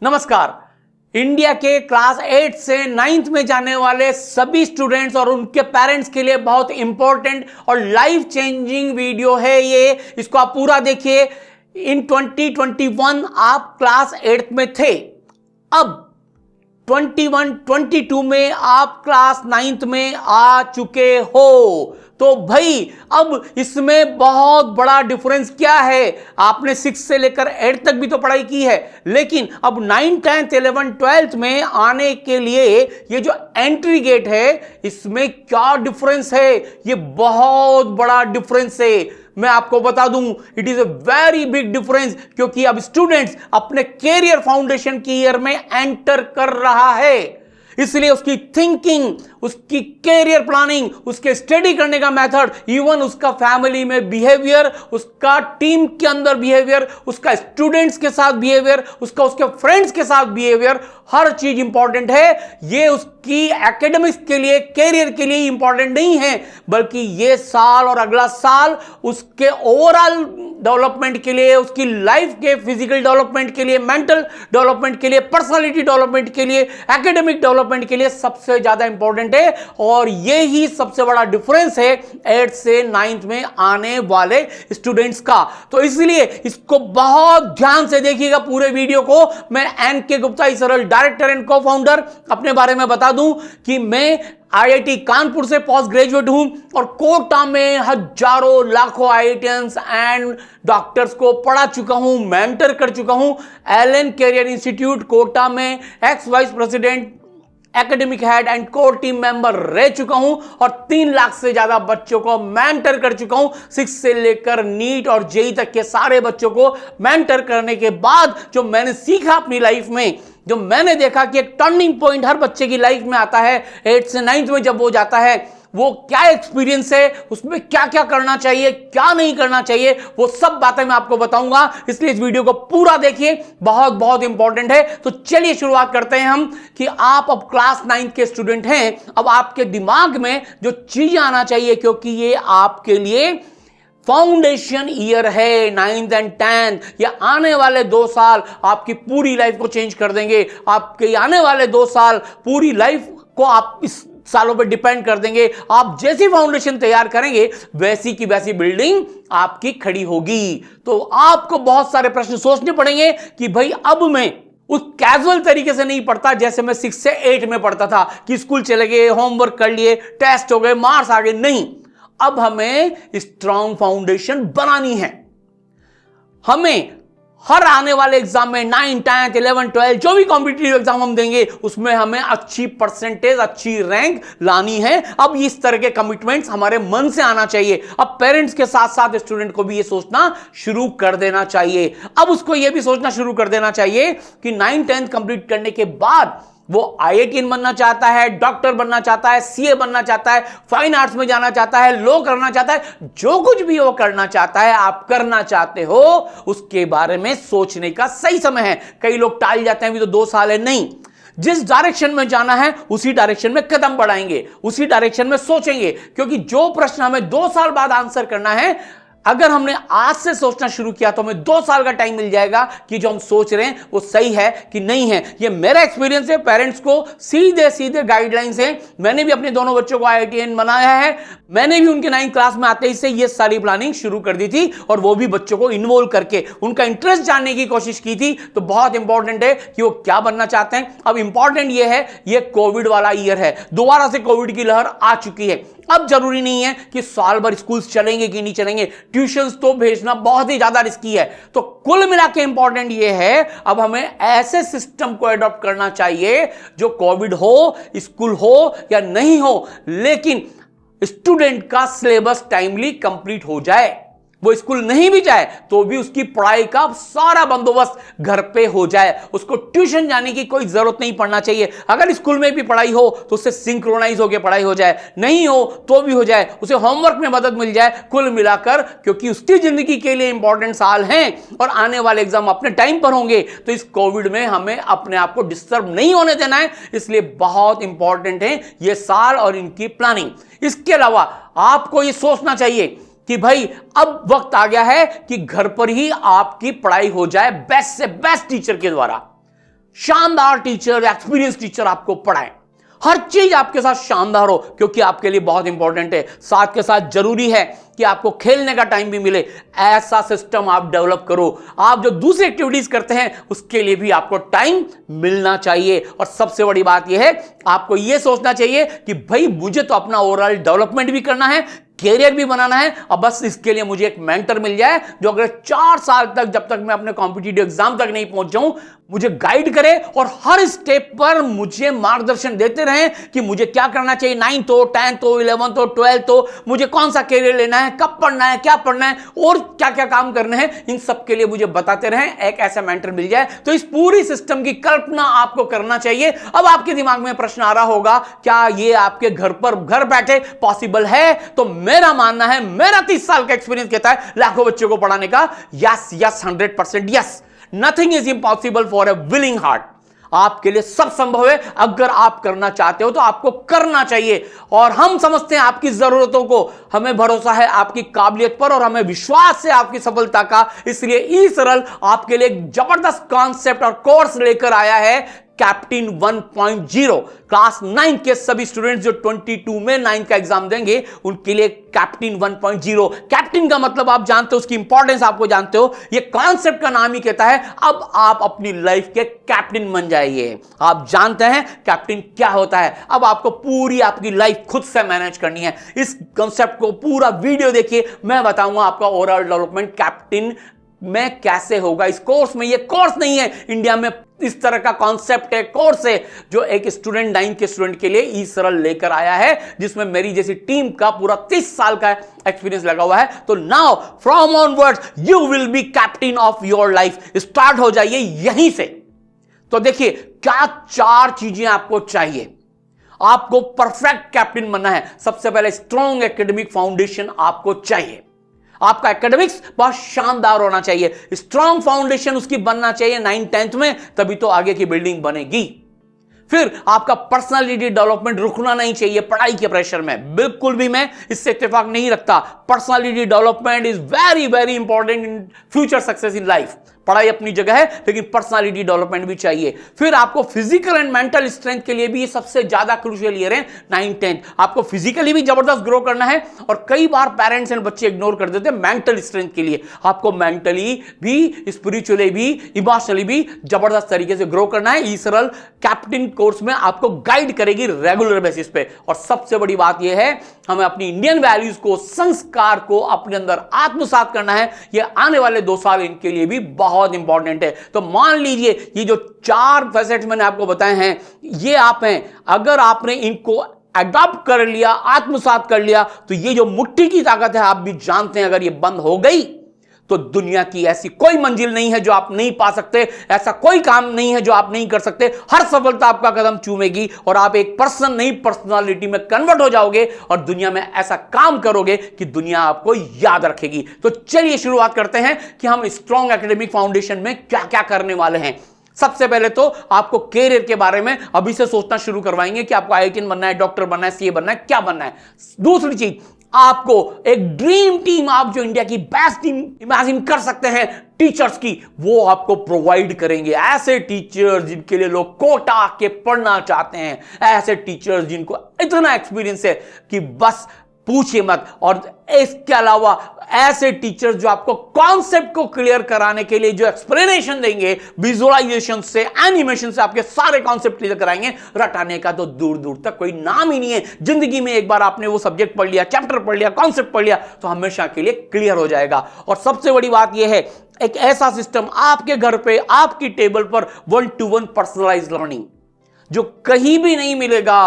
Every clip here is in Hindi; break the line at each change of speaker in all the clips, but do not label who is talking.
नमस्कार। इंडिया के क्लास 8 से 9th में जाने वाले सभी स्टूडेंट्स और उनके पेरेंट्स के लिए बहुत इंपॉर्टेंट और लाइफ चेंजिंग वीडियो है ये। इसको आप पूरा देखिए। इन 2021 आप क्लास 8th में थे, अब 21-22 में आप क्लास 9th में आ चुके हो। तो भाई अब इसमें बहुत बड़ा डिफरेंस क्या है। आपने 6 से लेकर 8 तक भी तो पढ़ाई की है, लेकिन अब 9, 10, 11, 12 में आने के लिए ये जो एंट्री गेट है इसमें क्या डिफरेंस है, ये बहुत बड़ा डिफरेंस है। मैं आपको बता दूं, it is a very big difference, क्योंकि अब स्टूडेंट्स अपने कैरियर फाउंडेशन की ईयर में एंटर कर रहा है। इसलिए उसकी थिंकिंग, उसकी कैरियर प्लानिंग, उसके स्टडी करने का मेथड, इवन उसका फैमिली में बिहेवियर, उसका टीम के अंदर बिहेवियर, उसका स्टूडेंट्स के साथ बिहेवियर, उसका उसके फ्रेंड्स के साथ बिहेवियर, हर चीज इंपॉर्टेंट है। ये उसकी एकेडमिक्स के लिए, कैरियर के लिए इंपॉर्टेंट नहीं है, बल्कि ये साल और अगला साल उसके ओवरऑल डेवलपमेंट के लिए, उसकी लाइफ के फिजिकल डेवलपमेंट के लिए, मेंटल डेवलपमेंट के लिए, पर्सनालिटी डेवलपमेंट के लिए, एकेडमिक डेवलपमेंट के लिए सबसे ज्यादा इंपॉर्टेंट है। और ये ही सबसे बड़ा डिफरेंस है 8 से 9th में आने वाले स्टूडेंट्स का। तो इसलिए इसको बहुत ध्यान से देखिएगा पूरे वीडियो को। मैं एन.के. गुप्ता, इसरल डायरेक्टर एंड को फाउंडर, अपने बारे में बता दूं कि मैं आईआईटी कानपुर से पोस्ट ग्रेजुएट हूं और कोटा में हजारों लाखों आईआईटियंस एंड डॉक्टर्स को पढ़ा चुका हूं, मेंटर कर चुका हूं। एलन कैरियर इंस्टीट्यूट कोटा में x vice president, academic head and core team member रह चुका हूं और 3 लाख से ज्यादा बच्चों को मेंटर कर चुका हूं। 6 से लेकर नीट और जेई तक के सारे बच्चों को मेंटर करने के बाद जो मैंने सीखा अपनी लाइफ में, जो मैंने देखा कि एक टर्निंग पॉइंट हर बच्चे की लाइफ में आता है 8 से 9th में जब वो जाता है, वो क्या एक्सपीरियंस है, उसमें क्या क्या करना चाहिए, क्या नहीं करना चाहिए, वो सब बातें मैं आपको बताऊंगा। इसलिए इस वीडियो को पूरा देखिए, बहुत बहुत इंपॉर्टेंट है। तो चलिए शुरुआत करते हैं हम कि आप अब क्लास 9th के स्टूडेंट हैं। अब आपके दिमाग में जो चीजें आना चाहिए, क्योंकि ये आपके लिए फाउंडेशन ईयर है 9th एंड 10th। ये आने वाले 2 साल आपकी पूरी लाइफ को चेंज कर देंगे। आपके आने वाले 2 साल पूरी लाइफ को आप इस सालों पर डिपेंड कर देंगे। आप जैसी फाउंडेशन तैयार करेंगे वैसी की वैसी बिल्डिंग आपकी खड़ी होगी। तो आपको बहुत सारे प्रश्न सोचने पड़ेंगे कि भाई अब मैं उस कैजुअल तरीके से नहीं पढ़ता जैसे मैं 6 से 8 में पढ़ता था कि स्कूल चले गए, होमवर्क कर लिए, टेस्ट हो गए, मार्क्स आ गए। नहीं, अब हमें स्ट्रांग फाउंडेशन बनानी है। हमें हर आने वाले एग्जाम में 9, 10, 11, 12 जो भी कॉम्पिटिटिव एग्जाम हम देंगे उसमें हमें अच्छी परसेंटेज, अच्छी रैंक लानी है। अब इस तरह के कमिटमेंट्स हमारे मन से आना चाहिए। अब पेरेंट्स के साथ साथ स्टूडेंट को भी ये सोचना शुरू कर देना चाहिए। अब उसको ये भी सोचना शुरू कर देना चाहिए कि 9, 10 कंप्लीट करने के बाद वो आईआईटीएन बनना चाहता है, डॉक्टर बनना चाहता है, सीए बनना चाहता है, फाइन आर्ट्स में जाना चाहता है, लॉ करना चाहता है, जो कुछ भी वो करना चाहता है, आप करना चाहते हो, उसके बारे में सोचने का सही समय है। कई लोग टाल जाते हैं, अभी तो 2 साल है। नहीं, जिस डायरेक्शन में जाना है उसी डायरेक्शन में कदम बढ़ाएंगे, उसी डायरेक्शन में सोचेंगे, क्योंकि जो प्रश्न हमें 2 साल बाद आंसर करना है, अगर हमने आज से सोचना शुरू किया तो हमें 2 साल का टाइम मिल जाएगा कि जो हम सोच रहे हैं वो सही है कि नहीं है। ये मेरा एक्सपीरियंस है। पेरेंट्स को सीधे सीधे गाइडलाइंस हैं। मैंने भी अपने दोनों बच्चों को आईआईटीएन बनाया है। मैंने भी उनके 9th क्लास में आते ही से ये सारी प्लानिंग शुरू कर दी थी और वो भी बच्चों को इन्वॉल्व करके उनका इंटरेस्ट जानने की कोशिश की थी। तो बहुत इंपॉर्टेंट है कि वो क्या बनना चाहते हैं। अब इंपॉर्टेंट ये है, ये कोविड वाला ईयर है, दोबारा से कोविड की लहर आ चुकी है। अब जरूरी नहीं है कि साल भर स्कूल्स चलेंगे कि नहीं चलेंगे, ट्यूशंस तो भेजना बहुत ही ज्यादा रिस्की है। तो कुल मिला के इंपॉर्टेंट ये है, अब हमें ऐसे सिस्टम को अडॉप्ट करना चाहिए जो कोविड हो, स्कूल हो या नहीं हो, लेकिन स्टूडेंट का सिलेबस टाइमली कंप्लीट हो जाए। वो स्कूल नहीं भी जाए तो भी उसकी पढ़ाई का सारा बंदोबस्त घर पे हो जाए, उसको ट्यूशन जाने की कोई जरूरत नहीं पड़ना चाहिए। अगर स्कूल में भी पढ़ाई हो तो उससे सिंक्रोनाइज होकर पढ़ाई हो जाए, नहीं हो तो भी हो जाए, उसे होमवर्क में मदद मिल जाए। कुल मिलाकर, क्योंकि उसकी जिंदगी के लिए इंपॉर्टेंट साल हैं और आने वाले एग्जाम अपने टाइम पर होंगे, तो इस कोविड में हमें अपने आप को डिस्टर्ब नहीं होने देना है। इसलिए बहुत इंपॉर्टेंट है ये साल और इनकी प्लानिंग। इसके अलावा आपको ये सोचना चाहिए कि भाई अब वक्त आ गया है कि घर पर ही आपकी पढ़ाई हो जाए बेस्ट से बेस्ट टीचर के द्वारा। शानदार टीचर, एक्सपीरियंस टीचर आपको पढ़ाए, हर चीज आपके साथ शानदार हो, क्योंकि आपके लिए बहुत इंपॉर्टेंट है। साथ के साथ जरूरी है कि आपको खेलने का टाइम भी मिले, ऐसा सिस्टम आप डेवलप करो। आप जो दूसरी एक्टिविटीज करते हैं उसके लिए भी आपको टाइम मिलना चाहिए। और सबसे बड़ी बात यह है, आपको यह सोचना चाहिए कि भाई मुझे तो अपना ओवरऑल डेवलपमेंट भी करना है, कैरियर भी बनाना है, अब बस इसके लिए मुझे एक मेंटर मिल जाए जो अगले 4 साल तक, जब तक मैं अपने कॉम्पिटिटिव एग्जाम तक नहीं पहुंच जाऊं, मुझे गाइड करे और हर स्टेप पर मुझे मार्गदर्शन देते रहें कि मुझे क्या करना चाहिए। 9th हो, 10th हो, 11th हो, 12th हो, मुझे कौन सा कैरियर लेना है, कब पढ़ना है, क्या पढ़ना है और क्या क्या काम करने हैं, इन सब के लिए मुझे बताते रहें। एक ऐसा मेंटर मिल जाए तो इस पूरी सिस्टम की कल्पना आपको करना चाहिए। अब आपके दिमाग में प्रश्न आ रहा होगा, क्या ये आपके घर बैठे पॉसिबल है? तो मेरा मानना है, मेरा 30 साल का एक्सपीरियंस कहता है लाखों बच्चों को पढ़ाने का, yes yes, 100% yes. Nothing is impossible for a willing heart. आपके लिए सब संभव है। अगर आप करना चाहते हो तो आपको करना चाहिए। और हम समझते हैं आपकी जरूरतों को, हमें भरोसा है आपकी काबिलियत पर और हमें विश्वास है आपकी सफलता का। इसलिए ई सरल आपके लिए एक जबरदस्त कॉन्सेप्ट और कोर्स लेकर आया है, कैप्टन 1.0। क्लास 9 के सभी स्टूडेंट्स जो 22 में 9 का एग्जाम देंगे उनके लिए कैप्टन 1.0। कैप्टन का मतलब आप जानते हो, उसकी इंपॉर्टेंस आपको जानते हो। ये कॉन्सेप्ट का नाम ही कहता है अब आप अपनी लाइफ के कैप्टन बन जाइए। आप जानते हैं कैप्टन क्या होता है। अब आपको पूरी आपकी लाइफ खुद से मैनेज करनी है। इस कॉन्सेप्ट को पूरा वीडियो देखिए, मैं बताऊंगा आपका ओवरऑल डेवलपमेंट कैप्टन में कैसे होगा इस कोर्स में। ये कोर्स नहीं है, इंडिया में इस तरह का कॉन्सेप्ट है, कोर्स है जो एक स्टूडेंट 9 के स्टूडेंट के लिए ई सरल लेकर आया है, जिसमें मेरी जैसी टीम का पूरा 30 साल का एक्सपीरियंस लगा हुआ है। तो now from onwards you will be captain of your life. Start हो जाइए यहीं से। तो देखिए क्या 4 चीजें आपको चाहिए। आपको परफेक्ट कैप्टन बनना है। सबसे पहले स्ट्रॉन्ग एकेडमिक फाउंडेशन आपको चाहिए। आपका एकेडमिक्स बहुत शानदार होना चाहिए, स्ट्रॉन्ग फाउंडेशन उसकी बनना चाहिए 9th 10th में, तभी तो आगे की बिल्डिंग बनेगी। फिर आपका पर्सनालिटी डेवलपमेंट रुकना नहीं चाहिए पढ़ाई के प्रेशर में। बिल्कुल भी मैं इससे इत्तेफाक नहीं रखता। Personality development is very very important in future success in life. पढ़ाई अपनी जगह है लेकिन पर्सनालिटी डेवलपमेंट भी चाहिए। फिर आपको फिजिकल एंड मेंटल स्ट्रेंथ के लिए भी ये सबसे ज्यादा क्रूशियल ईयर है 9th 10th। आपको फिजिकली भी जबरदस्त ग्रो करना है और कई बार पेरेंट्स एंड बच्चे इग्नोर कर देते हैं मेंटल स्ट्रेंथ के लिए। आपको मेंटली भी, स्पिरिचुअली भी, इमोशनली भी जबरदस्त तरीके से ग्रो करना है। ई सरल कैप्टन कोर्स में आपको गाइड करेगी रेगुलर बेसिस पे। और सबसे बड़ी बात यह है, हमें अपनी इंडियन वैल्यूज को, संस्कार को अपने अंदर आत्मसात करना है। यह आने वाले 2 साल इनके लिए भी बहुत इंपॉर्टेंट है। तो मान लीजिए ये जो 4 फैसेट्स मैंने आपको बताए हैं, ये आप हैं। अगर आपने इनको अडॉप्ट कर लिया, आत्मसात कर लिया, तो ये जो मुट्ठी की ताकत है आप भी जानते हैं, अगर ये बंद हो गई तो दुनिया की ऐसी कोई मंजिल नहीं है जो आप नहीं पा सकते, ऐसा कोई काम नहीं है जो आप नहीं कर सकते। हर सफलता आपका कदम चूमेगी और आप एक पर्सन नहीं पर्सनालिटी में कन्वर्ट हो जाओगे और दुनिया में ऐसा काम करोगे कि दुनिया आपको याद रखेगी। तो चलिए शुरुआत करते हैं कि हम स्ट्रॉन्ग एकेडमिक फाउंडेशन में क्या क्या करने वाले हैं। सबसे पहले तो आपको कैरियर के बारे में अभी से सोचना शुरू करवाएंगे कि आपको आईआईटी बनना है, डॉक्टर बनना है, सीए बनना है, क्या बनना है। दूसरी चीज, आपको एक ड्रीम टीम, आप जो इंडिया की बेस्ट टीम इमेजिन कर सकते हैं टीचर्स की, वो आपको प्रोवाइड करेंगे। ऐसे टीचर्स जिनके लिए लोग कोटा के पढ़ना चाहते हैं, ऐसे टीचर्स जिनको इतना एक्सपीरियंस है कि बस पूछिए मत। और इसके अलावा ऐसे टीचर्स जो आपको कॉन्सेप्ट को क्लियर कराने के लिए जो एक्सप्लेनेशन देंगे, विजुअलाइजेशन से, एनिमेशन से आपके सारे कॉन्सेप्ट क्लियर कराएंगे। रटाने का तो दूर दूर तक कोई नाम ही नहीं है। जिंदगी में एक बार आपने वो सब्जेक्ट पढ़ लिया, चैप्टर पढ़ लिया, कॉन्सेप्ट पढ़ लिया, तो हमेशा के लिए क्लियर हो जाएगा। और सबसे बड़ी बात यह है, एक ऐसा सिस्टम आपके घर पे, आपकी टेबल पर 1-to-1 पर्सनलाइज्ड लर्निंग जो कहीं भी नहीं मिलेगा।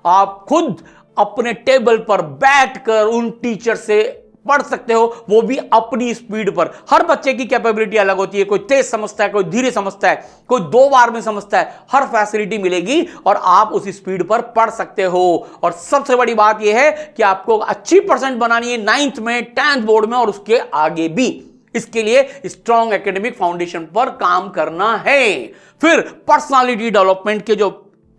आप खुद अपने टेबल पर बैठकर उन टीचर से पढ़ सकते हो, वो भी अपनी स्पीड पर। हर बच्चे की कैपेबिलिटी अलग होती है, कोई तेज समझता है, कोई धीरे समझता है, कोई 2 बार में समझता है। हर फैसिलिटी मिलेगी और आप उस स्पीड पर पढ़ सकते हो। और सबसे बड़ी बात यह है कि आपको अच्छी परसेंट बनानी है 9th में, 10th बोर्ड में और उसके आगे भी। इसके लिए स्ट्रॉन्ग एकेडमिक फाउंडेशन पर काम करना है। फिर पर्सनालिटी डेवलपमेंट के जो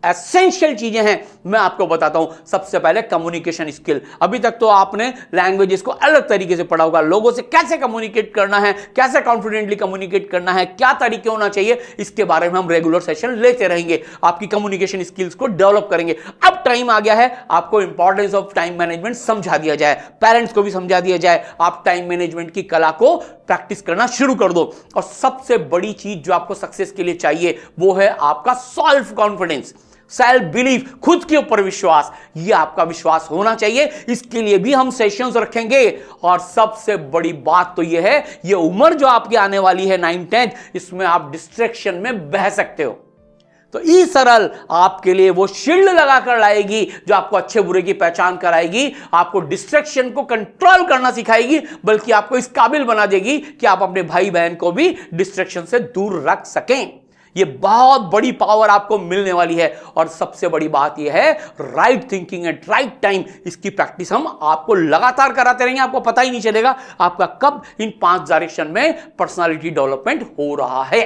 एसेंशियल चीजें हैं, मैं आपको बताता हूं। सबसे पहले कम्युनिकेशन स्किल। अभी तक तो आपने लैंग्वेजेस को अलग तरीके से पढ़ा होगा, लोगों से कैसे कम्युनिकेट करना है, कैसे कॉन्फिडेंटली कम्युनिकेट करना है, क्या तरीके होना चाहिए, इसके बारे में हम रेगुलर सेशन लेते रहेंगे, आपकी कम्युनिकेशन स्किल्स को डेवलप करेंगे। अब टाइम आ गया है आपको इंपॉर्टेंस ऑफ टाइम मैनेजमेंट समझा दिया जाए, पेरेंट्स को भी समझा दिया जाए, आप टाइम मैनेजमेंट की कला को प्रैक्टिस करना शुरू कर दो। और सबसे बड़ी चीज जो आपको सक्सेस के लिए चाहिए वो है आपका सेल्फ कॉन्फिडेंस, सेल्फ बिलीफ, खुद के ऊपर विश्वास। यह आपका विश्वास होना चाहिए, इसके लिए भी हम सेशंस रखेंगे। और सबसे बड़ी बात तो यह है, यह उम्र जो आपकी आने वाली है 9th-10th, इसमें आप डिस्ट्रैक्शन में बह सकते हो। तो ई सरल आपके लिए वो शील्ड लगाकर लाएगी जो आपको अच्छे बुरे की पहचान कराएगी, आपको डिस्ट्रैक्शन को कंट्रोल करना सिखाएगी, बल्कि आपको इस काबिल बना देगी कि आप अपने भाई बहन को भी डिस्ट्रैक्शन से दूर रख सकें। ये बहुत बड़ी पावर आपको मिलने वाली है। और सबसे बड़ी बात यह है, right thinking at right time, इसकी प्रैक्टिस हम आपको लगातार कराते रहेंगे, आपको पता ही नहीं चलेगा आपका कब इन 5 डायरेक्शन में पर्सनालिटी डेवलपमेंट हो रहा है।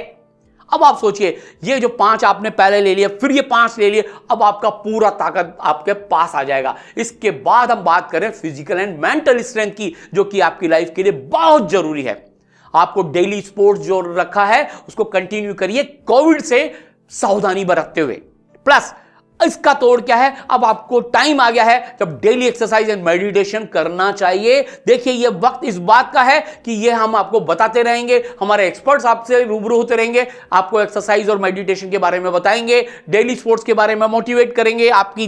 अब आप सोचिए, ये जो 5 आपने पहले ले लिया, फिर ये 5 ले लिए, अब आपका पूरा ताकत आपके पास आ जाएगा। इसके बाद हम बात करें फिजिकल एंड मेंटल स्ट्रेंथ की, जो कि आपकी लाइफ के लिए बहुत जरूरी है। आपको डेली स्पोर्ट्स जो रखा है उसको कंटिन्यू करिए, कोविड से सावधानी बरतते हुए। प्लस इसका तोड़ क्या है, अब आपको टाइम आ गया है जब डेली एक्सरसाइज एंड मेडिटेशन करना चाहिए। देखिए, यह वक्त इस बात का है कि यह हम आपको बताते रहेंगे, हमारे एक्सपर्ट्स आपसे रूबरू होते रहेंगे, आपको एक्सरसाइज और मेडिटेशन के बारे में बताएंगे, डेली स्पोर्ट्स के बारे में मोटिवेट करेंगे, आपकी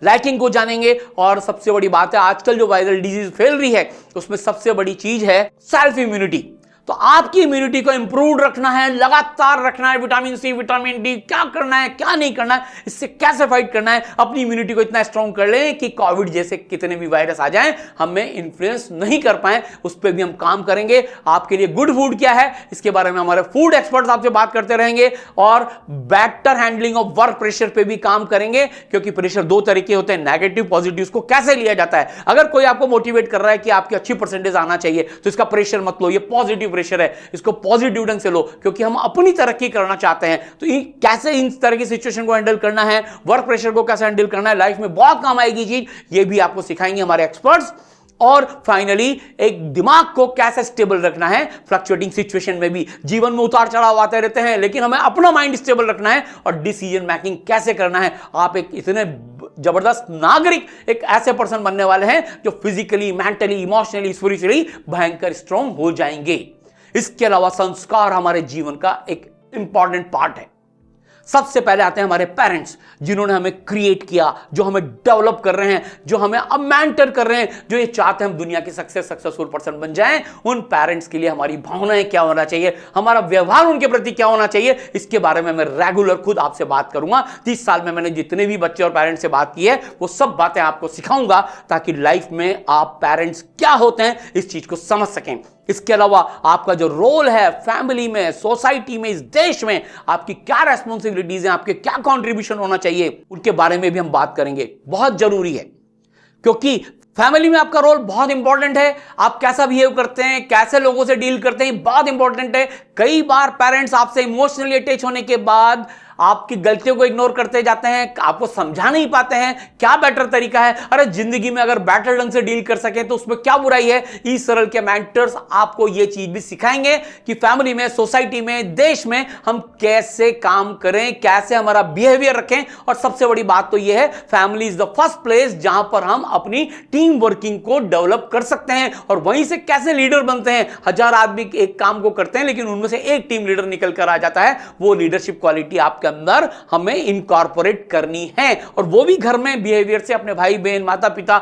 लाइकिंग को जानेंगे। और सबसे बड़ी बात है, आजकल जो वायरल डिजीज फैल रही है उसमें सबसे बड़ी चीज है सेल्फ इम्यूनिटी। तो आपकी इम्यूनिटी को इंप्रूव रखना है, लगातार रखना है। विटामिन सी, विटामिन डी, क्या करना है क्या नहीं करना है, इससे कैसे फाइट करना है, अपनी इम्यूनिटी को इतना स्ट्रांग कर लें कि कोविड जैसे कितने भी वायरस आ जाएं हमें इन्फ्लुएंस नहीं कर पाए, उस पर भी हम काम करेंगे। आपके लिए गुड फूड क्या है, इसके बारे में हमारे फूड एक्सपर्ट्स आपसे बात करते रहेंगे। और better handling of work pressure पे भी काम करेंगे, क्योंकि प्रेशर 2 तरीके होते हैं, नेगेटिव पॉजिटिव, उसको कैसे लिया जाता है। अगर कोई आपको मोटिवेट कर रहा है कि आपकी अच्छी परसेंटेज आना चाहिए, तो इसका प्रेशर मत लो, ये पॉजिटिव प्रेशर है, इसको पॉजिटिव ढंग से लो, क्योंकि हम अपनी तरक्की करना चाहते हैं। तो कैसे इन तरह की सिचुएशन को हैंडल करना है, वर्क प्रेशर को कैसे हैंडल करना है, लाइफ में बहुत काम आएगी चीज, ये भी आपको सिखाएंगे हमारे एक्सपर्ट्स। और फाइनली एक दिमाग को कैसे स्टेबल रखना है फ्लक्चुएटिंग सिचुएशन में भी। जीवन में उतार चढ़ाव आते रहते हैं, लेकिन हमें अपना माइंड स्टेबल रखना है और डिसीजन मेकिंग कैसे करना है। आप एक इतने जबरदस्त नागरिक, एक ऐसे पर्सन बनने वाले हैं जो फिजिकली, मेंटली, इमोशनली, स्पिरिचुअली भयंकर स्ट्रांग हो जाएंगे। इसके अलावा संस्कार हमारे जीवन का एक इंपॉर्टेंट पार्ट है। सबसे पहले आते हैं हमारे पेरेंट्स, जिन्होंने हमें क्रिएट किया, जो हमें डेवलप कर रहे हैं, जो हमें अब मेंटर कर रहे हैं, जो ये चाहते हैं हम दुनिया के सक्सेसफुल पर्सन बन जाएं। उन पेरेंट्स के लिए हमारी भावनाएं क्या होना चाहिए, हमारा व्यवहार उनके प्रति क्या होना चाहिए, इसके बारे में मैं रेगुलर खुद आपसे बात करूंगा। 30 साल में मैंने जितने भी बच्चे और पेरेंट्स से बात की है, वो सब बातें आपको सिखाऊंगा, ताकि लाइफ में आप पेरेंट्स क्या होते हैं इस चीज को समझ सकें। इसके अलावा आपका जो रोल है फैमिली में, सोसाइटी में, इस देश में, आपकी क्या रेस्पॉन्सिबिलिटीज हैं, आपके क्या कंट्रीब्यूशन होना चाहिए, उनके बारे में भी हम बात करेंगे। बहुत जरूरी है, क्योंकि फैमिली में आपका रोल बहुत इंपॉर्टेंट है। आप कैसा बिहेव करते हैं, कैसे लोगों से डील करते हैं, बहुत इंपॉर्टेंट है। कई बार पेरेंट्स आपसे इमोशनली अटैच होने के बाद आपकी गलतियों को इग्नोर करते जाते हैं, आपको समझा नहीं पाते हैं क्या बेटर तरीका है। अरे जिंदगी में अगर बेटर ढंग से डील कर सके तो उसमें क्या बुराई है। इस सरल के मेंटर्स आपको यह चीज भी सिखाएंगे कि फैमिली में, सोसाइटी में, देश में हम कैसे काम करें, कैसे हमारा बिहेवियर रखें। और सबसे बड़ी बात तो यह है, family is the first place जहां पर हम अपनी टीम वर्किंग को डेवलप कर सकते हैं, और वहीं से कैसे लीडर बनते हैं। 1000 आदमी एक काम को करते हैं, लेकिन उनमें से एक टीम लीडर निकल कर आ जाता है। वो लीडरशिप क्वालिटी आपके अंदर हमें इनकॉर्पोरेट करनी है, और वो भी घर में बिहेवियर से, अपने भाई बहन, माता पिता,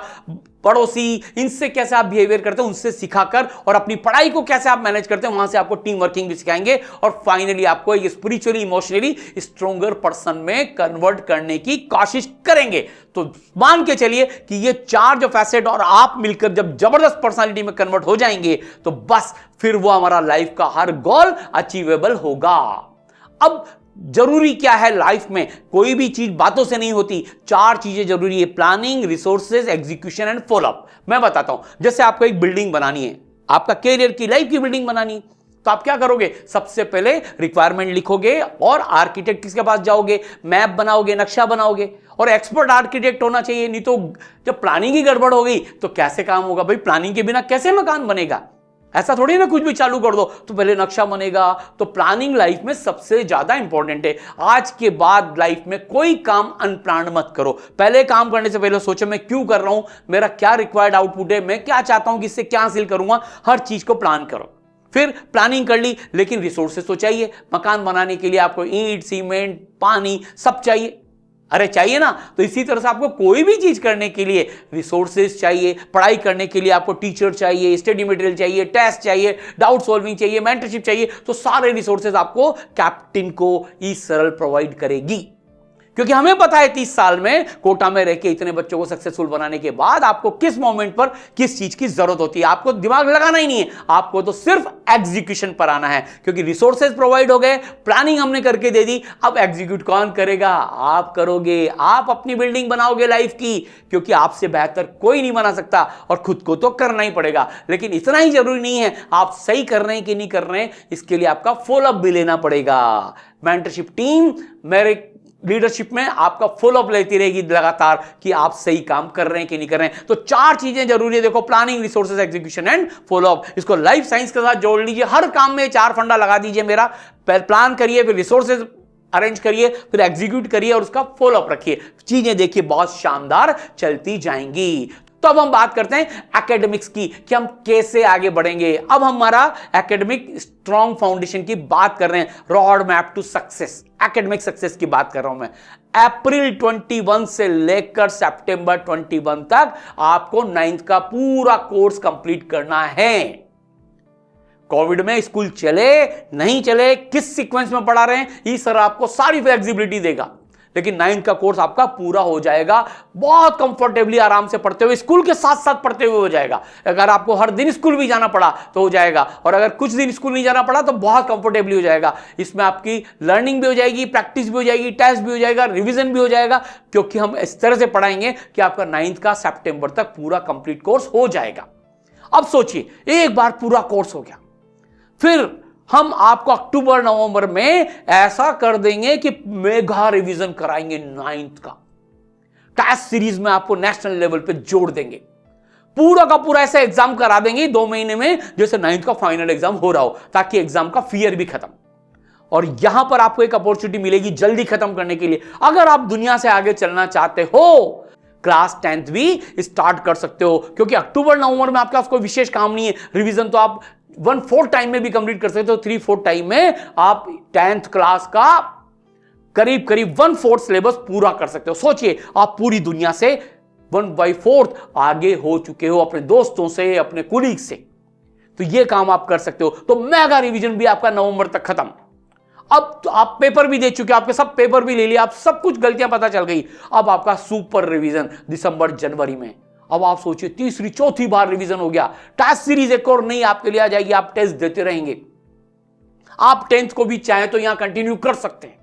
पड़ोसी, इनसे कैसे आप बिहेवियर करते हैं उनसे सिखाकर, और अपनी पढ़ाई को कैसे आप मैनेज करते हैं वहां से आपको टीम वर्किंग भी सिखाएंगे। और फाइनली आपको एक स्पिरिचुअली, इमोशनली स्ट्रॉन्गर पर्सन में कन्वर्ट करने की कोशिश करेंगे। तो मान के चलिए कि ये 4 जो फैसेट और आप मिलकर जब जबरदस्त पर्सनालिटी में कन्वर्ट हो जाएंगे, तो बस फिर वो हमारा लाइफ का हर गोल अचीवेबल होगा। अब जरूरी क्या है लाइफ में, कोई भी चीज बातों से नहीं होती। 4 चीजें जरूरी है, planning, resources, execution and follow up. मैं बताता हूं, जैसे आपको एक बिल्डिंग बनानी है, आपका कैरियर की, लाइफ की बिल्डिंग बनानी, तो आप क्या करोगे, सबसे पहले रिक्वायरमेंट लिखोगे और आर्किटेक्ट किसके पास जाओगे, मैप बनाओगे, नक्शा बनाओगे, और एक्सपर्ट आर्किटेक्ट होना चाहिए। नहीं तो जब प्लानिंग ही गड़बड़ हो गई तो कैसे काम होगा भाई, प्लानिंग के बिना कैसे मकान बनेगा। ऐसा थोड़ी ना कुछ भी चालू कर दो तो पहले नक्शा बनेगा। तो प्लानिंग लाइफ में सबसे ज्यादा इंपॉर्टेंट है। आज के बाद लाइफ में कोई काम अनप्लान्ड मत करो। पहले काम करने से पहले सोचो मैं क्यों कर रहा हूं, मेरा क्या रिक्वायर्ड आउटपुट है, मैं क्या चाहता हूं कि इससे क्या हासिल करूंगा, हर चीज को प्लान करो। फिर प्लानिंग कर ली, लेकिन रिसोर्सेस तो चाहिए। मकान बनाने के लिए आपको ईंट, सीमेंट, पानी सब चाहिए, अरे चाहिए ना। तो इसी तरह से आपको कोई भी चीज करने के लिए रिसोर्सेज चाहिए। पढ़ाई करने के लिए आपको टीचर चाहिए, स्टडी मटेरियल चाहिए, टेस्ट चाहिए, डाउट सॉल्विंग चाहिए, मेंटरशिप चाहिए। तो सारे रिसोर्सेज आपको कैप्टन को ई सरल प्रोवाइड करेगी, क्योंकि हमें पता है 30 साल में कोटा में रह के इतने बच्चों को सक्सेसफुल बनाने के बाद आपको किस मोमेंट पर किस चीज की जरूरत होती है। आपको दिमाग लगाना ही नहीं है, आपको तो सिर्फ एग्जीक्यूशन पर आना है, क्योंकि रिसोर्सेज प्रोवाइड हो गए, प्लानिंग हमने करके दे दी। अब एग्जीक्यूट कौन करेगा, आप करोगे। आप अपनी बिल्डिंग बनाओगे लाइफ की, क्योंकि आपसे बेहतर कोई नहीं बना सकता, और खुद को तो करना ही पड़ेगा। लेकिन इतना ही जरूरी नहीं है आप सही कर रहे हैं कि नहीं कर रहे हैं, इसके लिए आपका फॉलोअप भी लेना पड़ेगा। मेंटरशिप टीम मेरे लीडरशिप में आपका फॉलोअप लेती रहेगी लगातार कि आप सही काम कर रहे हैं कि नहीं कर रहे हैं। तो 4 चीजें जरूरी है, देखो, planning, resources, execution and follow up. इसको लाइफ साइंस के साथ जोड़ लीजिए, हर काम में 4 फंडा लगा दीजिए मेरा। प्लान करिए, फिर रिसोर्सेज अरेंज करिए, फिर एग्जीक्यूट करिए और उसका फॉलोअप रखिए। चीजें देखिए बहुत शानदार चलती जाएंगी। तो अब हम बात करते हैं एकेडमिक्स की कि हम कैसे आगे बढ़ेंगे। अब हमारा एकेडमिक स्ट्रॉन्ग फाउंडेशन की बात कर रहे हैं, road map to success, academic success की बात कर रहा हूं मैं। अप्रैल 21 से लेकर सितंबर 21 तक आपको 9th का पूरा कोर्स कंप्लीट करना है। कोविड में स्कूल चले नहीं चले, किस सीक्वेंस में पढ़ा रहे हैं, ये सर आपको सारी फ्लेक्सिबिलिटी देगा। लेकिन 9th का कोर्स आपका पूरा हो जाएगा, बहुत कंफर्टेबली आराम से पढ़ते हुए, स्कूल के साथ साथ पढ़ते हुए हो जाएगा। अगर आपको हर दिन स्कूल भी जाना पड़ा तो हो जाएगा, और अगर कुछ दिन स्कूल नहीं जाना पड़ा तो बहुत कंफर्टेबली हो जाएगा। इसमें आपकी लर्निंग भी हो जाएगी, प्रैक्टिस भी हो जाएगी, टेस्ट भी हो जाएगा, रिविजन भी हो जाएगा, क्योंकि हम इस तरह से पढ़ाएंगे कि आपका 9th का सितंबर तक पूरा कंप्लीट कोर्स हो जाएगा। अब सोचिए, एक बार पूरा कोर्स हो गया, फिर हम आपको अक्टूबर नवंबर में ऐसा कर देंगे कि मेगा रिवीजन कराएंगे 9th का। टेस्ट सीरीज में आपको नेशनल लेवल पे जोड़ देंगे, पूरा का पूरा ऐसा एग्जाम करा देंगे 2 महीने में, जैसे 9th का फाइनल एग्जाम हो रहा हो, ताकि एग्जाम का फियर भी खत्म। और यहां पर आपको एक अपॉर्चुनिटी मिलेगी जल्दी खत्म करने के लिए। अगर आप दुनिया से आगे चलना चाहते हो, क्लास 10th भी स्टार्ट कर सकते हो, क्योंकि अक्टूबर नवंबर में आपके पास कोई विशेष काम नहीं है। रिवीजन तो आप 1/4 टाइम में भी कंप्लीट कर सकते हो, 3/4 टाइम में आप 10th क्लास का करीब करीब 1/4 सिलेबस पूरा कर सकते हो। सोचिए, आप पूरी दुनिया से 1/4 आगे हो चुके हो, अपने दोस्तों से, अपने कुलीग से। तो यह काम आप कर सकते हो। तो मेगा रिवीजन भी आपका नवंबर तक खत्म। अब तो आप पेपर भी दे चुके हो, आपके सब पेपर भी ले लिए, आप सब कुछ गलतियां पता चल गई। अब आपका सुपर रिवीजन दिसंबर जनवरी में। अब आप सोचिए, तीसरी चौथी बार रिवीजन हो गया। टेस्ट सीरीज एक और नई आपके लिए आ जाएगी, आप टेस्ट देते रहेंगे। आप 10th को भी चाहें तो यहां कंटिन्यू कर सकते हैं।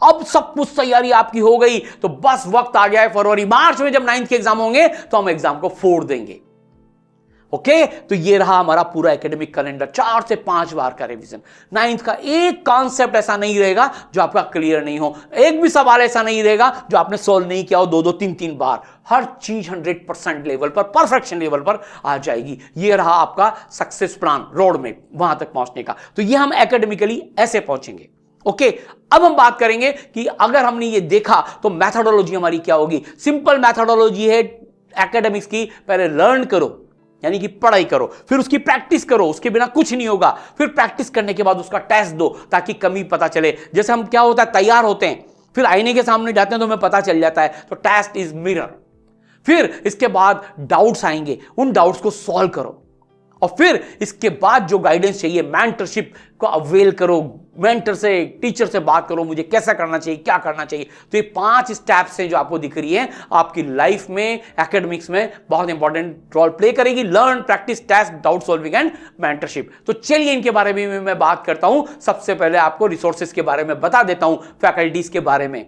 अब सब कुछ तैयारी आपकी हो गई, तो बस वक्त आ गया है फरवरी मार्च में जब 9th के एग्जाम होंगे तो हम एग्जाम को फोड़ देंगे। ओके, तो ये रहा हमारा पूरा एकेडमिक कैलेंडर, 4 से 5 बार का रिवीजन। 9th का एक कॉन्सेप्ट ऐसा नहीं रहेगा जो आपका क्लियर नहीं हो, एक भी सवाल ऐसा नहीं रहेगा जो आपने सॉल्व नहीं किया हो 2-2, 3-3 बार। हर चीज 100% लेवल पर, परफेक्शन लेवल पर आ जाएगी। ये रहा आपका सक्सेस प्लान, रोड में वहां तक पहुंचने का। तो ये हम एकेडमिकली ऐसे पहुंचेंगे। ओके, अब हम बात करेंगे कि अगर हमने ये देखा तो मैथोडोलॉजी हमारी क्या होगी। सिंपल मैथोडोलॉजी है एकेडमिक्स की, पहले लर्न करो, यानी कि पढ़ाई करो, फिर उसकी प्रैक्टिस करो, उसके बिना कुछ नहीं होगा। फिर प्रैक्टिस करने के बाद उसका टेस्ट दो ताकि कमी पता चले। जैसे हम क्या होता है, तैयार होते हैं, फिर आईने के सामने जाते हैं तो हमें पता चल जाता है, तो टेस्ट इज मिरर। फिर इसके बाद डाउट्स आएंगे, उन डाउट्स को सॉल्व करो, और फिर इसके बाद जो गाइडेंस चाहिए, मेंटरशिप को अवेल करो, मेंटर से, टीचर से बात करो, मुझे कैसा करना चाहिए, क्या करना चाहिए। तो ये 5 स्टेप्स हैं जो आपको दिख रही है, आपकी लाइफ में, एकेडमिक्स में बहुत इंपॉर्टेंट रोल प्ले करेगी। Learn, practice, test, doubt solving and mentorship. तो चलिए इनके बारे में मैं बात करता हूं। सबसे पहले आपको रिसोर्सेज के बारे में बता देता हूं, फैकल्टीज के बारे में।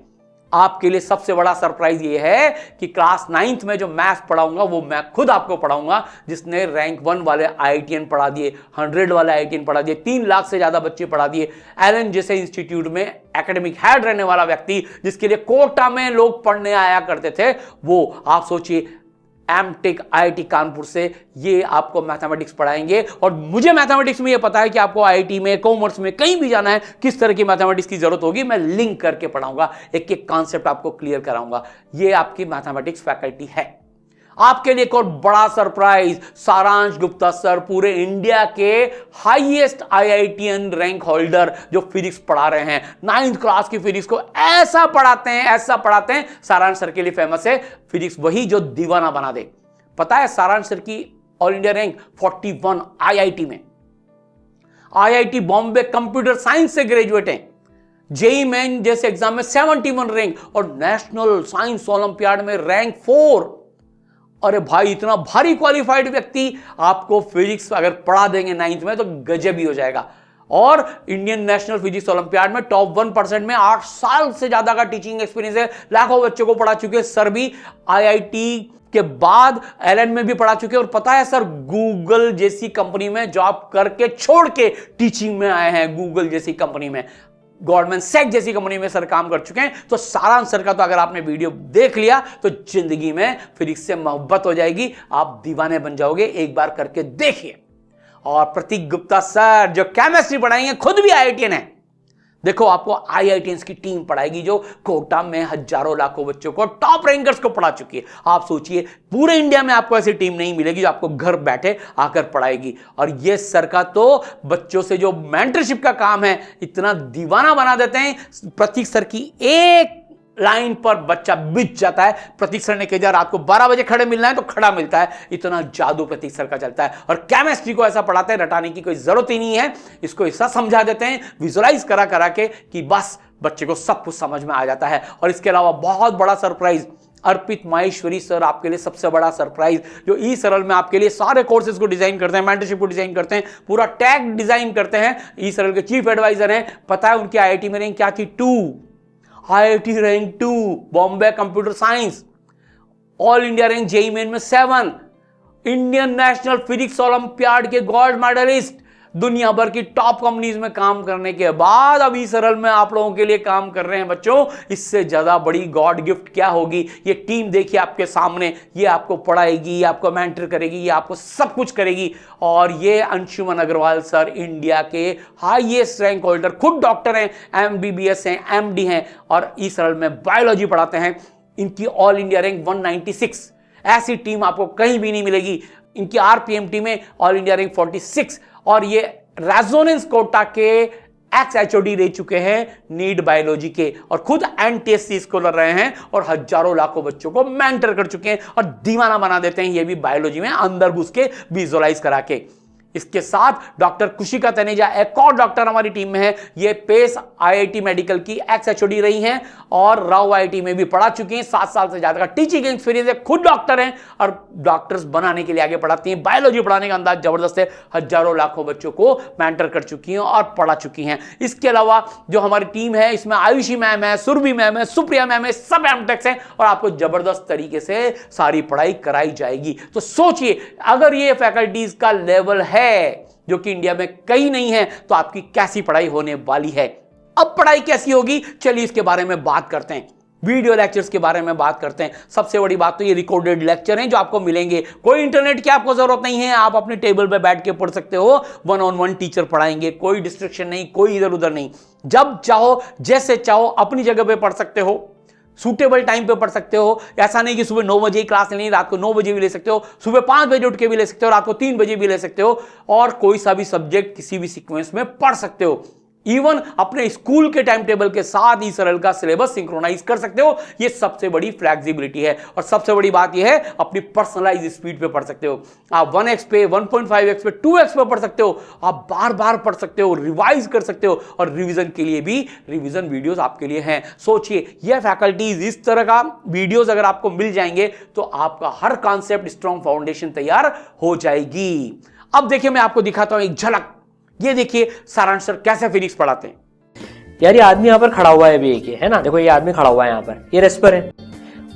आपके लिए सबसे बड़ा सरप्राइज ये है कि क्लास 9th में जो मैथ्स पढ़ाऊंगा वो मैं खुद आपको पढ़ाऊंगा, जिसने रैंक 1 वाले IITian पढ़ा दिए, 100 वाले IITian पढ़ा दिए, 3 लाख से ज्यादा बच्चे पढ़ा दिए। एलन जैसे इंस्टीट्यूट में एकेडमिक हेड रहने वाला व्यक्ति, जिसके लिए कोटा में लोग पढ़ने आया करते थे, वो आप सोचिए एमटेक IIT कानपुर से ये आपको मैथमेटिक्स पढ़ाएंगे। और मुझे मैथमेटिक्स में ये पता है कि आपको IIT में, कॉमर्स में, कहीं भी जाना है, किस तरह की मैथमेटिक्स की जरूरत होगी, मैं लिंक करके पढ़ाऊंगा, एक एक कॉन्सेप्ट आपको क्लियर कराऊंगा। ये आपकी मैथमेटिक्स फैकल्टी है। आपके लिए एक और बड़ा सरप्राइज, सारांश गुप्ता सर पूरे इंडिया के हाईएस्ट IITian रैंक होल्डर जो फिजिक्स पढ़ा रहे हैं, 9th क्लास की फिजिक्स को ऐसा पढ़ाते हैं। सारांश सर के लिए फेमस है फिजिक्स वही जो दीवाना बना दे। पता है सारांश सर की ऑल इंडिया रैंक 41 IIT में। IIT बॉम्बे कंप्यूटर साइंस से ग्रेजुएट हैं। जेई मेन जैसे एग्जाम में 71 रैंक और नेशनल साइंस ओलंपियाड में रैंक 4। अरे भाई, इतना भारी क्वालिफाइड व्यक्ति आपको फिजिक्स अगर पढ़ा देंगे 9th में तो गजब ही हो जाएगा। और इंडियन नेशनल फिजिक्स ओलंपियाड में टॉप 1% में 8 साल से ज्यादा का टीचिंग एक्सपीरियंस है, लाखों बच्चों को पढ़ा चुके हैं। सर भी IIT के बाद एलन में भी पढ़ा चुके हैं। और पता है सर गूगल जैसी कंपनी में जॉब करके छोड़ के टीचिंग में आए हैं। गूगल जैसी कंपनी में, गवर्नमेंट सेक जैसी कंपनी में सर काम कर चुके हैं। तो सारांश सर का तो अगर आपने वीडियो देख लिया तो जिंदगी में फिजिक्स से मोहब्बत हो जाएगी, आप दीवाने बन जाओगे। एक बार करके देखिए। और प्रतीक गुप्ता सर जो केमिस्ट्री पढ़ाएंगे खुद भी IITian है। देखो आपको IITians की टीम पढ़ाएगी जो कोटा में हजारों लाखों बच्चों को, टॉप रैंकर्स को पढ़ा चुकी है। आप सोचिए पूरे इंडिया में आपको ऐसी टीम नहीं मिलेगी जो आपको घर बैठे आकर पढ़ाएगी। और ये सर का तो बच्चों से जो मेंटरशिप का काम है, इतना दीवाना बना देते हैं। प्रतीक सर की एक लाइन पर बच्चा बिछ जाता है। प्रतीक सर ने कहा रात को 12 बजे खड़े मिलना है तो खड़ा मिलता है। इतना जादू प्रतीक सर का चलता है। और केमिस्ट्री को ऐसा पढ़ाते हैं, रटाने की कोई जरूरत ही नहीं है। इसको ऐसा समझा देते हैं विजुअलाइज करा करा के कि बस बच्चे को सब कुछ समझ में आ जाता है। और इसके अलावा बहुत बड़ा सरप्राइज, अर्पित माहेश्वरी सर आपके लिए सबसे बड़ा सरप्राइज, जो ई सरल में आपके लिए सारे कोर्सेज को डिजाइन करते हैं, मेंटरशिप को डिजाइन करते हैं, पूरा टैग डिजाइन करते हैं। ई सरल के चीफ एडवाइजर हैं। पता है उनकी IIT में रैंक क्या थी? 2। IIT rank 2, Bombay computer science, all India rank JEE main में 7, इंडियन नेशनल फिजिक्स ओलंपियाड के गोल्ड मेडलिस्ट, दुनिया भर की टॉप कंपनीज में काम करने के बाद अभी सरल में आप लोगों के लिए काम कर रहे हैं। बच्चों, इससे ज्यादा बड़ी गॉड गिफ्ट क्या होगी? ये टीम देखिए आपके सामने, ये आपको पढ़ाएगी, ये आपको मेंटर करेगी, ये आपको सब कुछ करेगी। और ये अंशुमन अग्रवाल सर इंडिया के हाईएस्ट रैंक होल्डर, खुद डॉक्टर हैं, MBBS हैं, MD हैं और ई सरल में बायोलॉजी पढ़ाते हैं। इनकी ऑल इंडिया रैंक 196। ऐसी टीम आपको कहीं भी नहीं मिलेगी। इनकी RPM टीम में ऑल इंडिया रैंक 46। और ये रेजोनेंस कोटा के एक्स HOD रह चुके हैं नीट बायोलॉजी के, और खुद NTSC स्कॉलर रहे हैं और हजारों लाखों बच्चों को मेंटर कर चुके हैं और दीवाना बना देते हैं ये भी बायोलॉजी में अंदर घुस के विजुअलाइज करा के। इसके साथ डॉक्टर कुशिका तनेजा एक और डॉक्टर हमारी टीम में है। ये पेस IIT मेडिकल की एक्स HOD रही हैं और राव IIT में भी पढ़ा चुकी हैं। 7 साल से ज्यादा का टीचिंग एक्सपीरियंस है, खुद डॉक्टर हैं और डॉक्टर्स बनाने के लिए आगे पढ़ाती हैं। बायोलॉजी पढ़ाने का अंदाज जबरदस्त है, हजारों लाखों बच्चों को मेंटर कर चुकी हैं और पढ़ा चुकी हैं। इसके अलावा जो हमारी टीम है इसमें आयुषी मैम है, सुरभि मैम है, सुप्रिया मैम है, सब एमटेक्स हैं और आपको जबरदस्त तरीके से सारी पढ़ाई कराई जाएगी। तो सोचिए अगर ये फैकल्टीज का लेवल है जो कि इंडिया में कहीं नहीं है तो आपकी कैसी पढ़ाई होने वाली है। अब पढ़ाई कैसी होगी, चलिए इसके बारे में बात करते हैं। वीडियो लेक्चर्स के बारे में बात करते हैं। सबसे बड़ी बात तो ये रिकॉर्डेड लेक्चर हैं जो आपको मिलेंगे। कोई इंटरनेट की आपको जरूरत नहीं है, आप अपने टेबल पे बैठ के पढ़ सकते हो। 1-on-1 टीचर पढ़ाएंगे, कोई डिस्ट्रैक्शन नहीं, कोई इधर उधर नहीं। जब चाहो जैसे चाहो अपनी जगह पे पढ़ सकते हो, सूटेबल टाइम पे पढ़ सकते हो। ऐसा नहीं कि सुबह 9 बजे ही क्लास लेनी, रात को 9 बजे भी ले सकते हो, सुबह 5 बजे उठ के भी ले सकते हो, रात को 3 बजे भी ले सकते हो और कोई सा भी सब्जेक्ट किसी भी सीक्वेंस में पढ़ सकते हो। इवन अपने स्कूल के टाइम टेबल के साथ ही सरल का सिलेबस सिंक्रोनाइज कर सकते हो। ये सबसे बड़ी फ्लेक्सिबिलिटी है। और सबसे बड़ी बात यह है अपनी पर्सनलाइज स्पीड पे पढ़ सकते हो। आप 1x पे, 1.5x पे, 2x पे पढ़ सकते हो। आप बार बार पढ़ सकते हो, रिवाइज कर सकते हो और रिवीजन के लिए भी रिवीजन वीडियोस आपके लिए हैं। सोचिए ये फैकल्टीज, इस तरह का वीडियोस अगर आपको मिल जाएंगे तो आपका हर कॉन्सेप्ट स्ट्रॉन्ग फाउंडेशन तैयार हो जाएगी। अब देखिए मैं आपको दिखाता हूं एक झलक। ये देखिए सारांश सर कैसे फिजिक्स पढ़ाते हैं।
यार ये आदमी यहाँ पर खड़ा हुआ है अभी, एक है ना, देखो ये आदमी खड़ा हुआ है यहाँ पर, ये रेस्ट पर है,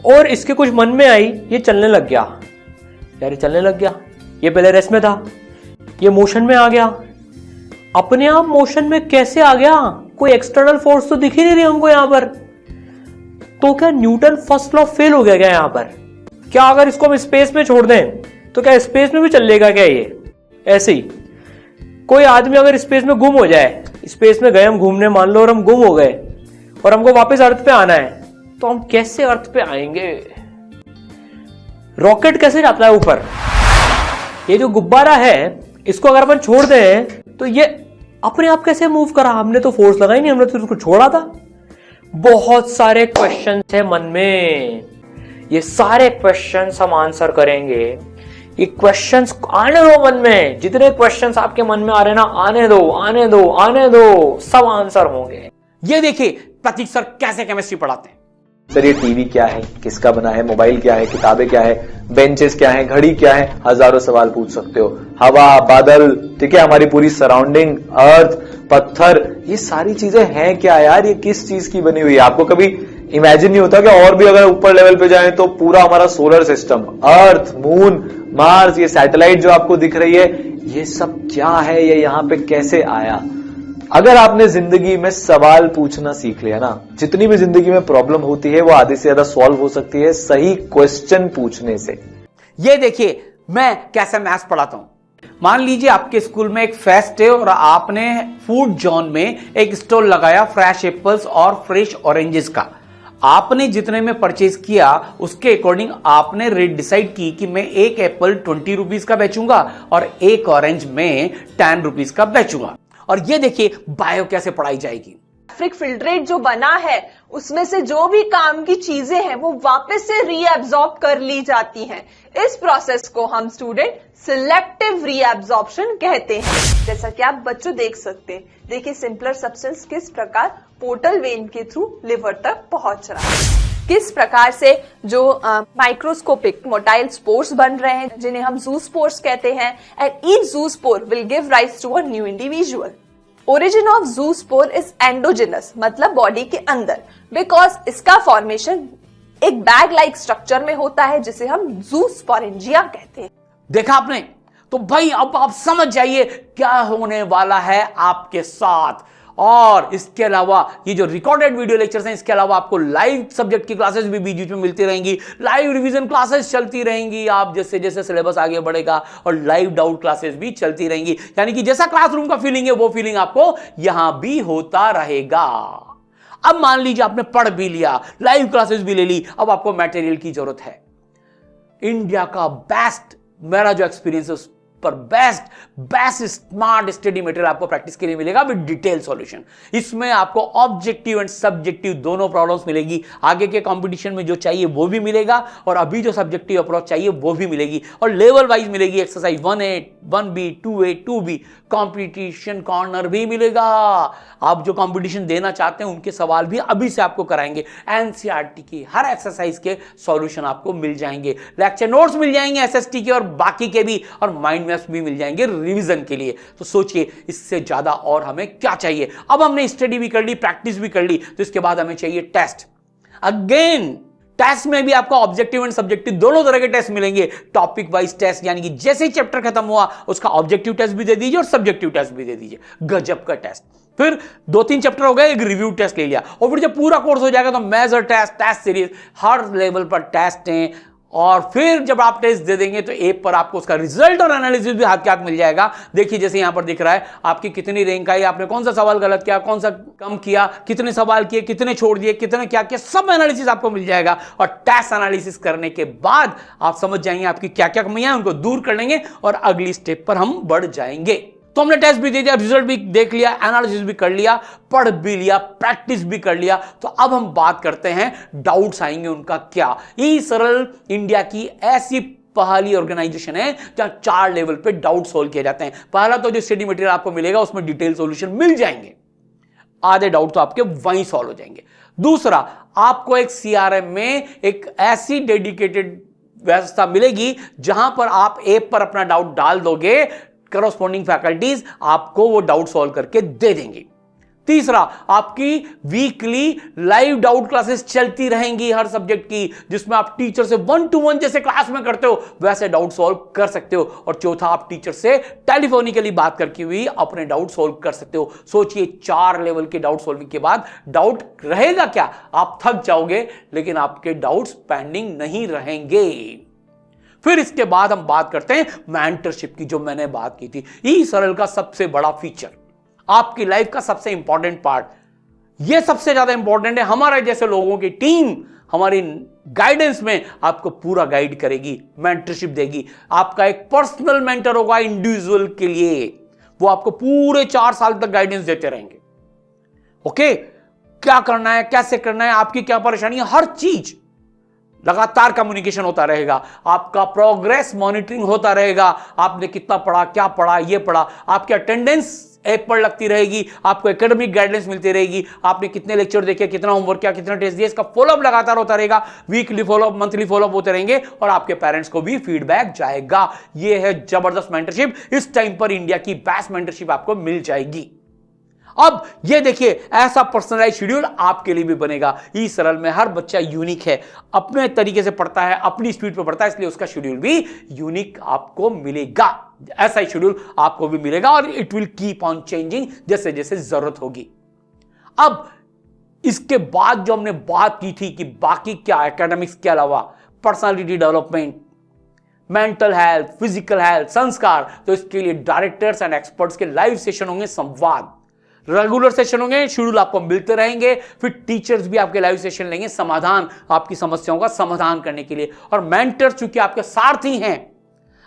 और इसके कुछ मन में आई, ये चलने लग गया। यार ये चलने लग गया, ये पहले रेस्ट में था, ये मोशन में आ गया। अपने आप मोशन में कैसे आ गया? कोई एक्सटर्नल फोर्स तो दिख ही नहीं रही हमको यहाँ पर। तो क्या न्यूटन फर्स्ट लॉ फेल हो गया क्या यहाँ पर? क्या अगर इसको हम स्पेस में छोड़ दें तो क्या स्पेस में भी चल लेगा क्या ये? ऐसे ही कोई आदमी अगर स्पेस में गुम हो जाए, स्पेस में गए हम घूमने मान लो, और हम गुम हो गए और हमको वापस अर्थ पे आना है, तो हम कैसे अर्थ पे आएंगे? रॉकेट कैसे जाता है ऊपर? ये जो गुब्बारा है इसको अगर अपन छोड़ दें तो ये अपने आप कैसे मूव करा? हमने तो फोर्स लगाई नहीं, हमने तो उसको छोड़ा था। बहुत सारे क्वेश्चंस है मन में, ये सारे क्वेश्चंस हम आंसर करेंगे। ये क्वेश्चंस आने दो मन में, जितने क्वेश्चंस आपके मन में आ रहे हैं ना, आने दो आने दो आने दो, सब आंसर होंगे।
ये देखिए प्रतीक सर कैसे केमिस्ट्री पढ़ाते हैं।
सर ये टीवी क्या है, किसका बना है, मोबाइल क्या है, किताबें क्या है, बेंचेस क्या है, घड़ी क्या है, हजारों सवाल पूछ सकते हो। हवा, बादल, ठीक है, हमारी पूरी सराउंडिंग, अर्थ, पत्थर, ये सारी चीजें हैं क्या यार, ये किस चीज की बनी हुई है? आपको कभी इमेजिन नहीं होता कि और भी अगर ऊपर लेवल पे जाए तो पूरा हमारा सोलर सिस्टम, अर्थ, मून, मार्स, ये सैटेलाइट जो आपको दिख रही है, ये सब क्या है, ये यहाँ पे कैसे आया? अगर आपने जिंदगी में सवाल पूछना सीख लिया ना, जितनी भी जिंदगी में प्रॉब्लम होती है वो आधे से ज्यादा सॉल्व हो सकती है सही क्वेश्चन पूछने से।
ये देखिए मैं कैसे मैथ्स पढ़ाता हूं। मान लीजिए आपके स्कूल में एक फेस्ट है और आपने फूड जोन में एक स्टॉल लगाया फ्रेश एप्पल्स और फ्रेश ऑरेंजेस का। आपने जितने में परचेज किया उसके अकॉर्डिंग आपने रेट डिसाइड की कि मैं एक एप्पल 20 रुपीज का बेचूंगा और एक ऑरेंज में 10 रुपीज का बेचूंगा। और ये देखिए बायो कैसे पढ़ाई जाएगी।
फिल्ट्रेट जो बना है उसमें से जो भी काम की चीजें हैं वो वापस से रीएब्सॉर्ब कर ली जाती हैं। इस प्रोसेस को हम स्टूडेंट सिलेक्टिव रीएब्सॉर्प्शन कहते हैं। जैसा कि आप बच्चों देख सकते हैं, देखिए सिंपलर सब्सटेंस किस प्रकार पोर्टल वेन के थ्रू लिवर तक पहुंच रहा है, किस प्रकार से जो माइक्रोस्कोपिक मोटाइल स्पोर्स बन रहे हैं जिन्हें हम ज़ूस्पोर्स कहते हैं, and each zoospore will give rise to a new individual. Origin of zoospore is endogenous, मतलब बॉडी के अंदर, बिकॉज इसका फॉर्मेशन एक बैग लाइक स्ट्रक्चर में होता है जिसे हम ज़ूस्पोरेंजिया कहते हैं।
देखा आपने? तो भाई अब आप समझ जाइए क्या होने वाला है आपके साथ। और इसके अलावा ये जो रिकॉर्डेड वीडियो लेक्चर्स हैं, इसके अलावा आपको लाइव सब्जेक्ट की क्लासेस भी बीच बीच में मिलती रहेंगी, लाइव रिवीजन क्लासेस चलती रहेंगी। आप जैसे जैसे सिलेबस आगे बढ़ेगा और लाइव डाउट क्लासेस भी चलती रहेंगी, यानी कि जैसा क्लासरूम का फीलिंग है वो फीलिंग आपको यहां भी होता रहेगा। अब मान लीजिए आपने पढ़ भी लिया, लाइव क्लासेस भी ले ली, अब आपको मटेरियल की जरूरत है। इंडिया का बेस्ट, मेरा जो एक्सपीरियंस है पर बेस्ट स्मार्ट स्टडी मटेरियल आपको प्रैक्टिस के लिए मिलेगा विद डिटेल सॉल्यूशन। इसमें आपको ऑब्जेक्टिव एंड सब्जेक्टिव दोनों प्रॉब्लम्स मिलेगी। आगे के कंपटीशन में जो चाहिए वो भी मिलेगा और अभी जो सब्जेक्टिव अप्रोच चाहिए वो भी मिलेगी, और लेवल वाइज मिलेगी। Exercise 1A, 1B, 2A, 2B, competition corner भी मिलेगा। आप जो कंपटीशन देना चाहते हैं उनके सवाल भी अभी से आपको कराएंगे। एनसीईआरटी की हर एक्सरसाइज के सॉल्यूशन आपको मिल जाएंगे, लेक्चर नोट्स मिल जाएंगे एसएसटी के और बाकी के भी, और माइंड मैप्स भी मिल जाएंगे रिवीजन के लिए। तो सोचिए इससे ज्यादा और हमें क्या चाहिए। अब हमने स्टडी भी कर ली, प्रैक्टिस भी कर ली, तो इसके बाद हमें चाहिए टेस्ट। अगेन टेस्ट में भी आपको ऑब्जेक्टिव एंड सब्जेक्टिव दोनों तरह के टेस्ट मिलेंगे। टॉपिक वाइज टेस्ट, यानी कि जैसे ही चैप्टर खत्म हुआ उसका ऑब्जेक्टिव टेस्ट भी दे दीजिए और सब्जेक्टिव टेस्ट भी दे दीजिए। गजब का टेस्ट। फिर 2-3 चैप्टर हो गए, एक रिव्यू टेस्ट ले लिया, और फिर जब पूरा कोर्स हो जाएगा तो मेजर टेस्ट, टेस्ट सीरीज, हर लेवल पर टेस्ट हैं। और फिर जब आप टेस्ट दे देंगे तो ऐप पर आपको उसका रिजल्ट और एनालिसिस भी हाथ के हाथ मिल जाएगा। देखिए जैसे यहां पर दिख रहा है आपकी कितनी रैंक आई, आपने कौन सा सवाल गलत किया, कौन सा कम किया, कितने सवाल किए, कितने छोड़ दिए, कितने क्या किया, सब एनालिसिस आपको मिल जाएगा। और टेस्ट एनालिसिस करने के बाद आप समझ जाएंगे आपकी क्या क्या कमियां हैं, उनको दूर कर लेंगे और अगली स्टेप पर हम बढ़ जाएंगे। तो हमने टेस्ट भी दे दिया, रिजल्ट भी देख लिया, एनालिसिस भी कर लिया, पढ़ भी लिया, प्रैक्टिस भी कर लिया। तो अब हम बात करते हैं डाउट्स आएंगे उनका क्या। ई सरल इंडिया की ऐसी पहली ऑर्गेनाइजेशन है जहां 4 लेवल पे डाउट सोल्व किए जाते हैं। पहला तो जो स्टडी मटेरियल आपको मिलेगा उसमें डिटेल सॉल्यूशन मिल जाएंगे, आधे डाउट तो आपके वहीं सॉल्व हो जाएंगे। दूसरा, आपको एक सीआरएम में एक ऐसी डेडिकेटेड व्यवस्था मिलेगी जहां पर आप ऐप पर अपना डाउट डाल दोगे, करस्पॉन्डिंग फैकल्टीज आपको वो डाउट सॉल्व करके दे देंगी। तीसरा, आपकी वीकली लाइव डाउट क्लासेस चलती रहेंगी हर सब्जेक्ट की, जिसमें आप टीचर से 1-to-1 जैसे क्लास में करते हो वैसे डाउट सॉल्व कर सकते हो। और चौथा, आप टीचर से टेलीफोनिकली बात करके भी अपने डाउट सॉल्व कर सकते हो। सोचिए 4 लेवल के डाउट सॉल्विंग के बाद डाउट रहेगा क्या? आप थक जाओगे, लेकिन आपके डाउट्स पेंडिंग नहीं रहेंगे। फिर इसके बाद हम बात करते हैं मेंटरशिप की, जो मैंने बात की थी। ई सरल का सबसे बड़ा फीचर, आपकी लाइफ का सबसे इंपॉर्टेंट पार्ट, यह सबसे ज्यादा इंपॉर्टेंट है। हमारे जैसे लोगों की टीम हमारी गाइडेंस में आपको पूरा गाइड करेगी, मेंटरशिप देगी। आपका एक पर्सनल मेंटर होगा इंडिविजुअल के लिए, वो आपको पूरे 4 साल तक गाइडेंस देते रहेंगे। ओके, क्या करना है, कैसे करना है, आपकी क्या परेशानी है, हर चीज लगातार कम्युनिकेशन होता रहेगा। आपका प्रोग्रेस मॉनिटरिंग होता रहेगा, आपने कितना पढ़ा, क्या पढ़ा, ये पढ़ा। आपकी अटेंडेंस ऐप पर लगती रहेगी, आपको एकेडमिक गाइडेंस मिलती रहेगी, आपने कितने लेक्चर देखे, कितना होमवर्क किया, कितना टेस्ट दिया, इसका फॉलोअप लगातार होता रहेगा। वीकली फॉलोअप, मंथली फॉलोअप होते रहेंगे और आपके पेरेंट्स को भी फीडबैक जाएगा। यह है जबरदस्त मेंटरशिप। इस टाइम पर इंडिया की बेस्ट मेंटरशिप आपको मिल जाएगी। अब ये देखिए, ऐसा पर्सनलाइज शेड्यूल आपके लिए भी बनेगा। ई सरल में हर बच्चा यूनिक है, अपने तरीके से पढ़ता है, अपनी स्पीड पर पढ़ता है, इसलिए उसका शेड्यूल भी यूनिक आपको मिलेगा। ऐसा ही शेड्यूल आपको भी मिलेगा और it will keep on changing जैसे जैसे जरूरत होगी। अब इसके बाद जो हमने बात की थी कि बाकी क्या, एकेडमिक्स के अलावा personality development, mental health, physical health, संस्कार, तो इसके लिए डायरेक्टर्स एंड एक्सपर्ट्स के लाइव सेशन होंगे, संवाद, रेगुलर सेशन होंगे, शेड्यूल आपको मिलते रहेंगे। फिर टीचर्स भी आपके लाइव सेशन लेंगे, समाधान, आपकी समस्याओं का समाधान करने के लिए। और मेंटर चूंकि आपके सारथी हैं,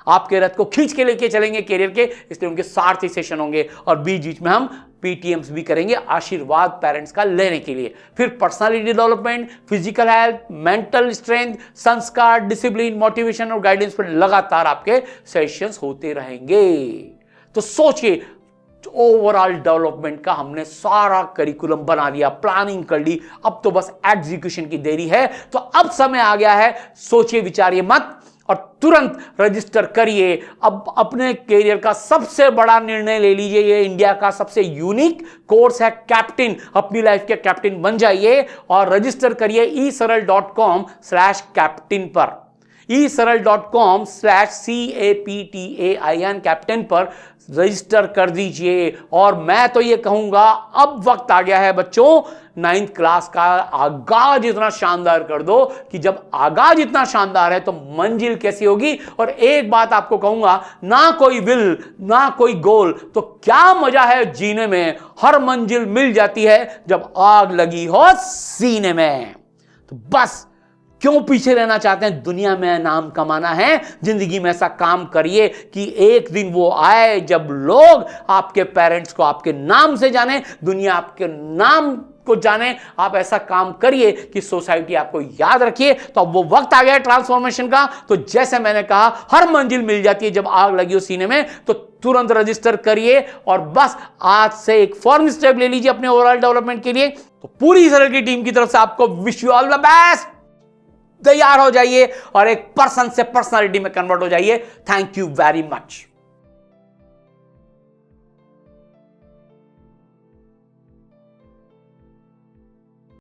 आपके रथ को खींच के लेके चलेंगे कैरियर के, इसलिए उनके सारथी सेशन होंगे। और बीच बीच में हम पीटीएम्स भी करेंगे, आशीर्वाद पेरेंट्स का लेने के लिए। फिर personality development, physical health, mental strength, संस्कार, डिसिप्लिन, मोटिवेशन और गाइडेंस पर लगातार आपके सेशंस होते रहेंगे। तो सोचिए, ओवरऑल डेवलपमेंट का हमने सारा करिकुलम बना दिया, प्लानिंग कर ली, अब तो बस एग्जीक्यूशन की देरी है। तो अब समय आ गया है, सोचिए, विचारिए मत और तुरंत रजिस्टर करिए। अब अपने करियर का सबसे बड़ा निर्णय ले लीजिए। ये इंडिया का सबसे यूनिक कोर्स है कैप्टन, अपनी लाइफ के कैप्टन बन जाइए और रजिस्टर करिए esaral.com/captain पर, esaral.com/CAPTAIN कैप्टन पर रजिस्टर कर दीजिए। और मैं तो ये कहूंगा, अब वक्त आ गया है बच्चों, 9th क्लास का आगाज इतना शानदार कर दो कि जब आगाज इतना शानदार है तो मंजिल कैसी होगी। और एक बात आपको कहूंगा, ना कोई विल, ना कोई गोल, तो क्या मजा है जीने में। हर मंजिल मिल जाती है जब आग लगी हो सीने में। तो बस क्यों पीछे रहना चाहते हैं? दुनिया में नाम कमाना है, जिंदगी में ऐसा काम करिए कि एक दिन वो आए जब लोग आपके पेरेंट्स को आपके नाम से जाने, दुनिया आपके नाम को जाने। आप ऐसा काम करिए कि सोसाइटी आपको याद रखिए। तो अब वो वक्त आ गया है ट्रांसफॉर्मेशन का। तो जैसे मैंने कहा, हर मंजिल मिल जाती है जब आग लगी हो सीने में। तो तुरंत रजिस्टर करिए और बस आज से एक फर्म स्टेप ले लीजिए अपने ओवरऑल डेवलपमेंट के लिए। तो पूरी सरल की टीम की तरफ से आपको wish you all the best. तैयार हो जाइए और एक पर्सन से पर्सनालिटी में कन्वर्ट हो जाइए। Thank you very much.